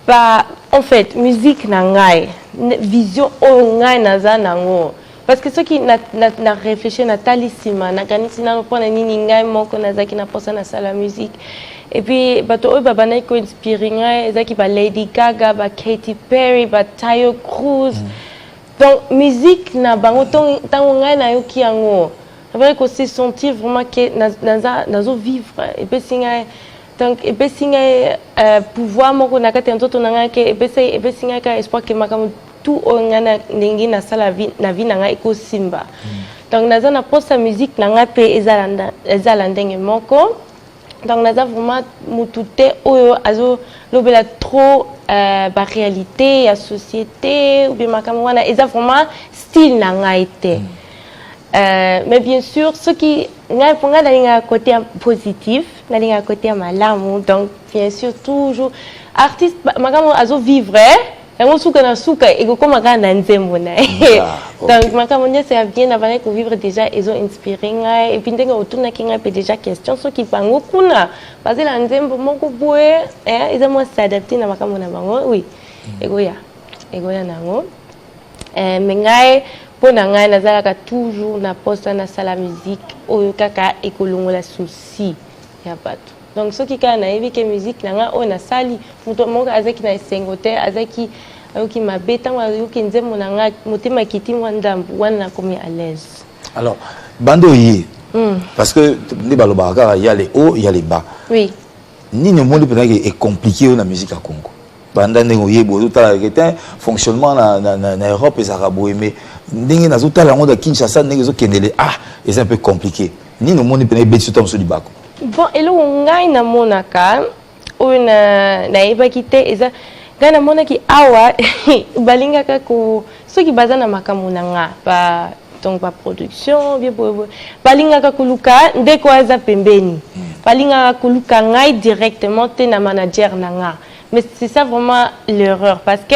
bah en fait musique na ngai vision o ngai naza nango parce que ceux qui na réfléchi na talisima na kanisi na pona nini ngai moko nazaki na posa na sala musique et puis bato o baba na ko inspirer ngai ezaki ba Lady Gaga ba Katy Perry ba Tayo Cruz donc musique na bango tango ngai na yoki yango vrai que se sentir vraiment que nazo vivre et puis singa donc et puis singa pouvoir moko na kati nzoto nanga ke et puis singa ka espoir que makamu tout ongana ndingi na sala vie na vie nanga iko simba donc naza na posta musique nanga pe ezala ndenge moko donc naza vraiment mutute oyo azo lobela trop ba réalité ya société ou bien makamu wana eza vraiment style nanga été mais bien sûr ce qui n'a un côté positif n'a un côté malamu donc bien sûr toujours artiste makamo azo vivre yango suka na suka ego koma kana nzembo na donc makamo nya c'est bien avant que vivre déjà ils ont inspiré ngai et puis ndenge otuna kinga pe déjà question so ki bango kuna basé la nzembo moko boye ils ont s'adapter na makamo na bango oui ego ya nango mais ngai pona ngai nazalaka toujours na posta na sala musique oyo kaka ekolongola souci ya bato donc soki kaka nayebi ke musique nanga oyo nasali moto moko azaki na esengo te azaki ayoki mabe ntango ayoki nzembo nanga motema kiti mwa ndambu wana nakomi à l'aise. Alors bando ye parce que nde balobaka kaka ya les hauts il y a les bas oui nini monde peut-être est compliqué na musique ya Congo banda ndenge yebo totala que fonctionnement na Europe et arabo mais ndenge nazotala yango da Kinshasa ndenge ezokendele c'est un peu compliqué nini monde peut être betu tomso libako bon elo ngai na monaka oyo na ebaki te eza ngai na monaki awa balingaka ko soki baza na makambo nanga ba donc ba production bien balingaka koluka ndeko aza pembeni balingaka koluka ngai directement te na manager nanga mais c'est ça vraiment l'erreur parce que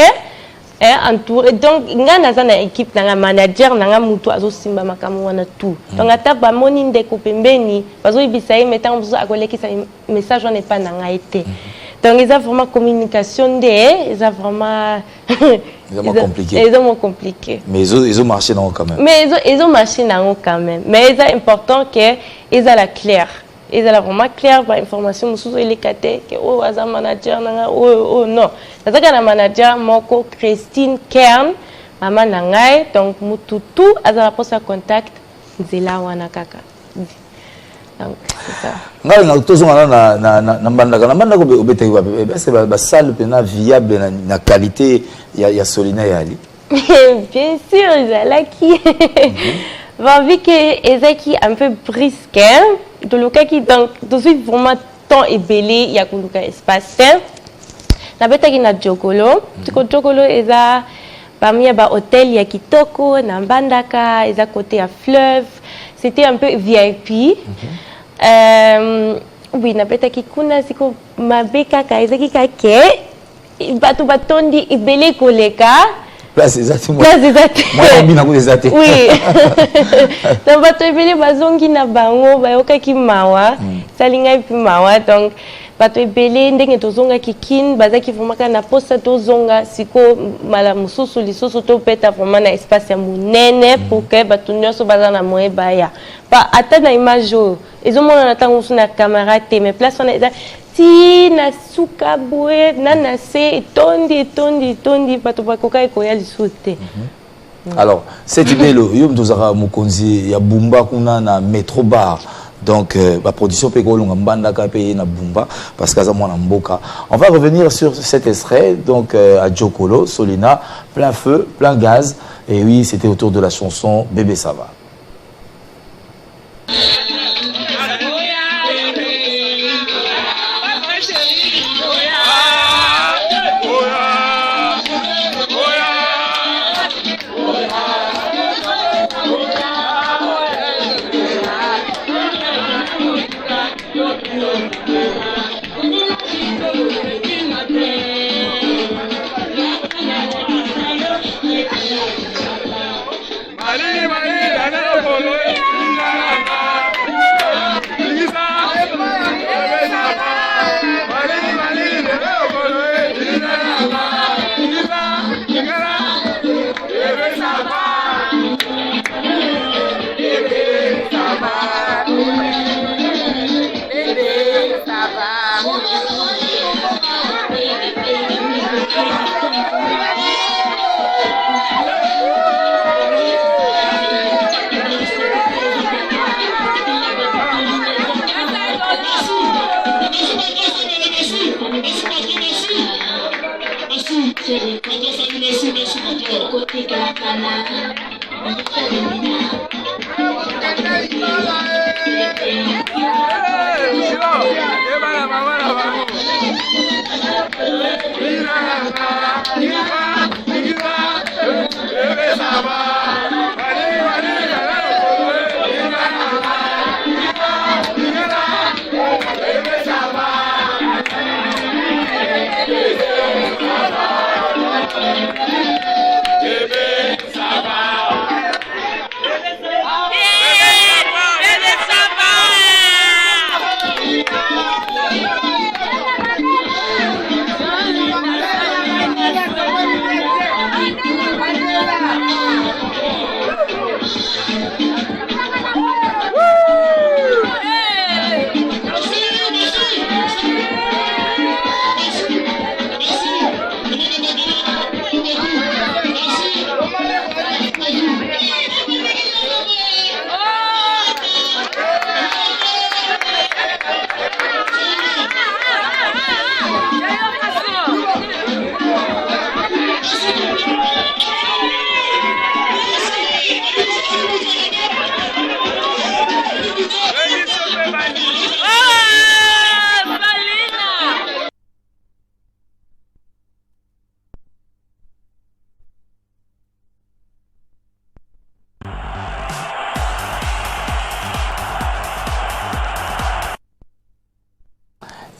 entouré donc nga naza na équipe nanga manager nanga mutu azo simba makambo wana tout donc ata ba moni ndeko pembeni bazo ibisa ye metant bozo akoleki sa message on n'est pas nanga été donc ils ont vraiment communication ils ont vraiment compliqué mais ils ont marché dans quand même mais ils ont marché dans quand même mais c'est important que ils a la claire ils ont vraiment clair par information sous les caté que oh as manager nanga oh non nazaka na manager moko Christine Kern maman nangai donc mututu azala posa contact nzela wana kaka donc c'est ça ngai na tozonga na mbandaka obete c'est ba salle pena viable na qualité ya solina yali bien sûr zalaki va vu que ezaki un peu brusque de loka qui donc depuis vraiment temps et belé il y a kuluka espace na betaki na Jokolo tiko Jokolo eza parmi ba hôtel ya kitoko na mbandaka eza côté à fleuve c'était un peu VIP oui na betaki kuna siko mabeka ka ezaki kake batu batondi ibele koleka place exactement moi bina ko ezate oui donc bato ebele bazongi na bango bayokaki mawa salinga epi mawa donc bato ebele ndenge tozonga kikin bazaki vraiment kana posa tozonga siko mala mususu lisusu to peta vraiment na espace ya munene pour que bato nyonso baza na moye baya pa ata na image oyo ezomona na tango na caméra te mais place wana eza ti na suka boye na se tondi bato bakoka ekoya lisusu te. Alors, cette idée, yom tozara mukonzi ya bumba kuna na Metro Bar. Donc, la production peut payer na bumba parce que ça mona mboka. On va revenir sur cet extrait donc à Djokolo, Solina, plein feu, plein gaz. Et oui, c'était autour de la chanson Bébé ça va.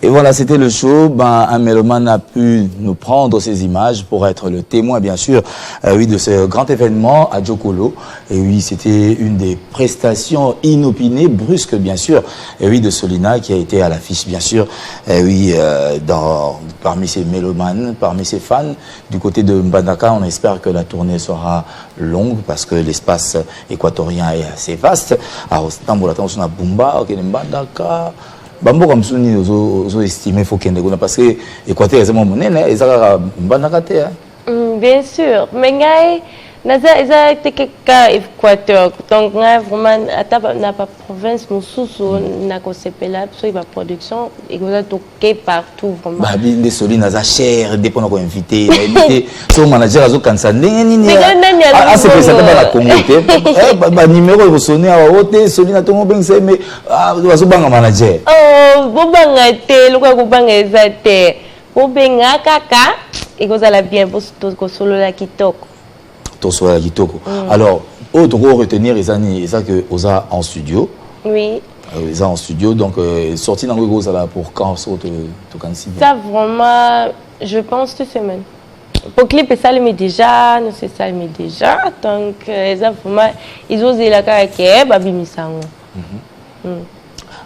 Et voilà, c'était le show. Un mélomane a pu nous prendre ces images pour être le témoin, bien sûr, oui, de ce grand événement à Djokolo. Et oui, c'était une des prestations inopinées, brusques, bien sûr, et oui, de Solina qui a été à l'affiche, bien sûr, et oui, parmi ces mélomanes, parmi ces fans. Du côté de Mbandaka, on espère que la tournée sera longue parce que l'espace équatorien est assez vaste. Alors, on a Bumba, ok, Mbandaka. Bambo comme ça ni ozo estimer faut qu'il ne parce que Équateur est mon monnaie et ça banakate. Bien sûr, mais ngai naza eza tekeka Équateur donc ngai vraiment ata na pas province mususu na ko sepela so iba production et goza toquer partout vraiment. Ba binde soli naza cher dépend ko invité invité so manager azo kansa ndenge nini ah c'est pour ça que la communauté ba numéro sonné à haute soli na tongo bengse mais azo banga manager. Oh bobanga te lokwa ko banga ezate bobenga kaka et goza la bien pour solo la kitoko. Alors, autre retenir, ils ça que Oza en studio. Oui. Ils en studio, donc sorti dans le gros pour quand ça vraiment, je pense 2 semaines. Pour clip, ça le met déjà, nous c'est ça le met déjà, donc vraiment, ils osent la caractère, babi misango.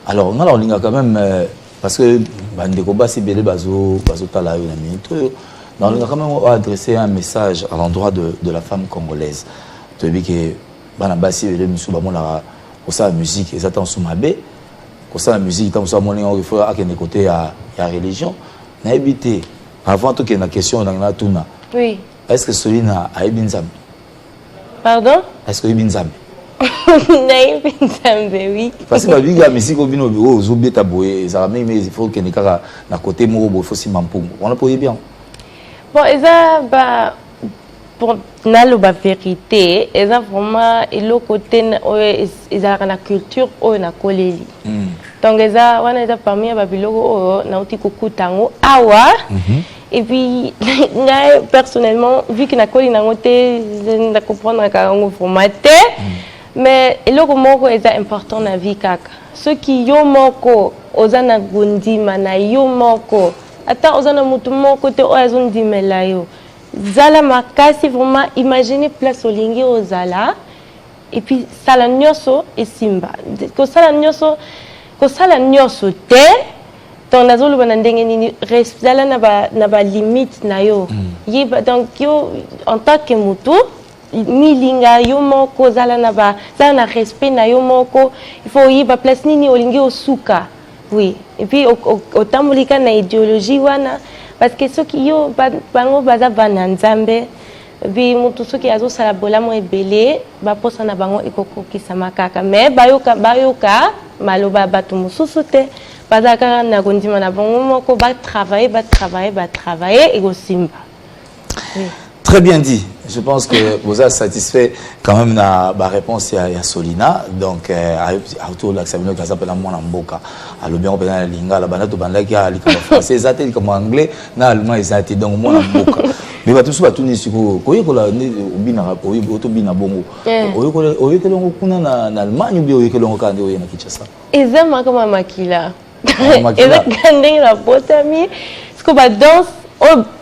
Alors, on a quand même parce que bandeko basi belé bazo tala yo na minute. On a quand même adressé un message à l'endroit de la femme congolaise. Tu dis que bana basi belé musu ba mona ko sa musique et ça tant sous mabe. Ko sa musique tant sous mona il faut à quel côté ya religion. Na habité avant tout qu'il y a une question dans la tuna. Oui. Est-ce que Solina a Ibinzam? Pardon? Est-ce que Ibinzam? Oui. Parce que la vie, si on vient au Zoubi Taboué, ça ramène, mais il faut qu'il y ait un côté moro, il faut s'y mampoum. On a payé bien. Bon, et ça, pour la vérité, et ça vraiment, et le côté, ils ont la culture, ils ont collé. Donc, ils ont parmi les Babylogo, ils ont dit tango awa. Et puis, personnellement, vu que je ne comprends pas le formaté, mais le moko est important dans la vie. Ceux qui ont moko, ils ont gundi mana yo moko. Attends, ils ont mutu moko te ont dit melayo. Zala makasi vraiment imaginer place au lingi au zala. Et puis sala nyoso et simba. Ko sala nyoso te. Donc nazolo banandenge ni zala na ba limite na yo. Donc yo en tant que mutu milinga yo moko zala na respect na yo moko, il faut y ba place nini olingi osuka. Oui, et puis otamulika na idéologie wana parce que ceux qui yo bango baza bana nzambe bi mutu soki azo sala bolamo ebele ba posa na bango ekokokisa makaka mais bayoka maloba batu mususu te baza kaka na kondima na bango moko ba travailler et go simba. Oui. Très bien dit. Je pense que vous êtes satisfait quand même de la réponse à Solina. Donc, autour de l'accès, nous avons appelé mon amboka. Alors, bien, on peut aller linga, la banane, banane, qui a les français, ils ont comme anglais, na allemand, ils ont été donc mon amboka. Mais tout ça, tout n'est pas quoi. Quoi, quoi, obina, obina bongo. Oye que l'on connaît en Allemagne ou bien oye que l'on connaît au Kinshasa. Ils aiment comme makila. Ils aiment la botami. Ce qu'on va danser.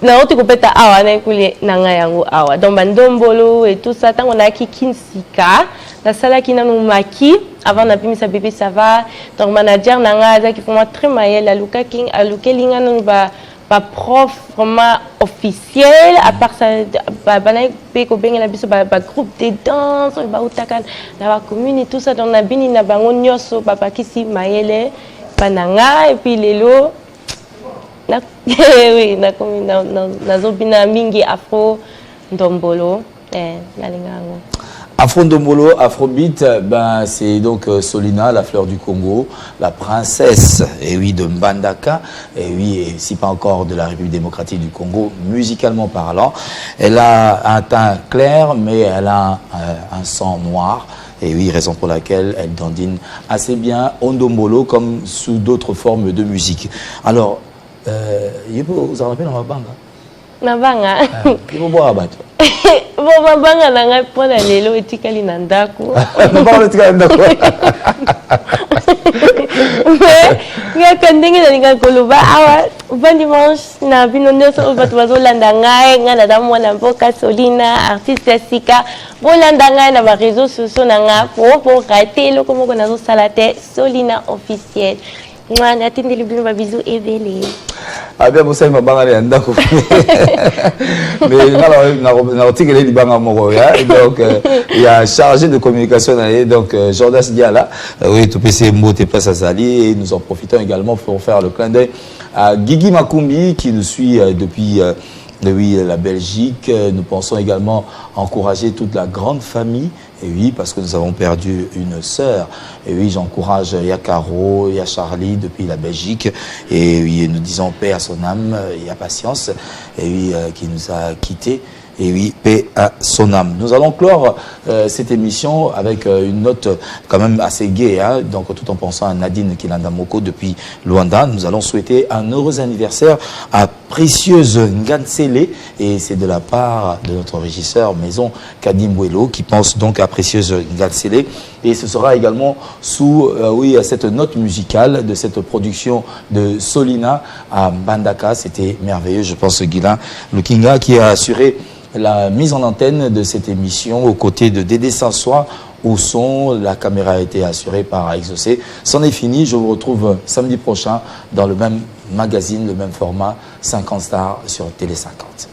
Na ote kopeta awa na kule nanga yango awa donc bandombolo et tout ça tant on a ki kinsika la sala ki nanu maki avant na pimisa bébé ça va donc manager nanga za ki vraiment très maël la luka king a lukelinga non ba prof vraiment officiel à part ça bana pe ko benga la biso ba groupe de danse ba utaka na ba commune et tout ça donc na bini na bango nyoso papa kisi maël bananga et puis lelo oui, na mingi afro ndombolo nalingango. Afro ndombolo, afrobeat, ben c'est donc Solina, la fleur du Congo, la princesse, et oui de Mbandaka, et oui et si pas encore de la République démocratique du Congo, musicalement parlant. Elle a un teint clair, mais elle a un sang noir. Et oui, raison pour laquelle elle dandine assez bien Ndombolo comme sous d'autres formes de musique. Alors vous en rappelez dans ma banque? Na banga. Il faut boire à battre. Bon, ma banga n'a pas de l'élo et tikali nandaku. Non, pas le tikali nandaku. Mais, il y a quand même des koloba. Ah, bon dimanche, na binonyo so batuwazo landangai, ngana damu na mboka Solina, artiste Sika, bon landangai na ba réseaux sociaux nanga pour rater le comme on a zo salate Solina officiel. Moi, n'attendez le bien, bisous et belé. Ah bien, vous savez, ma banque est en d'accord. Mais donc, il y a chargé de communication, donc Jordas Diala, oui, tout PC Mot et Place à Sali, et nous en profitons également pour faire le clin d'œil à Guigui Makumbi qui nous suit depuis la Belgique. Nous pensons également encourager toute la grande famille. Et oui, parce que nous avons perdu une sœur. Et oui, j'encourage Yakaro, il y a Charlie depuis la Belgique. Et oui, nous disons paix à son âme, il y a Patience, et oui, qui nous a quittés. Et oui, paix à son âme. Nous allons clore cette émission avec une note quand même assez gaie. Hein? Donc, tout en pensant à Nadine Kilandamoko depuis Luanda, nous allons souhaiter un heureux anniversaire à Précieuse Ngansele. Et c'est de la part de notre régisseur maison Kadim Bouelo qui pense donc à Précieuse Ngansele. Et ce sera également sous cette note musicale de cette production de Solina à Mbandaka. C'était merveilleux, je pense, Guilain Lukinga qui a assuré la mise en antenne de cette émission aux côtés de Dédé Sansois au son. La caméra a été assurée par Exaucé. C'en est fini. Je vous retrouve samedi prochain dans le même magazine, le même format, 50 stars sur Télé 50.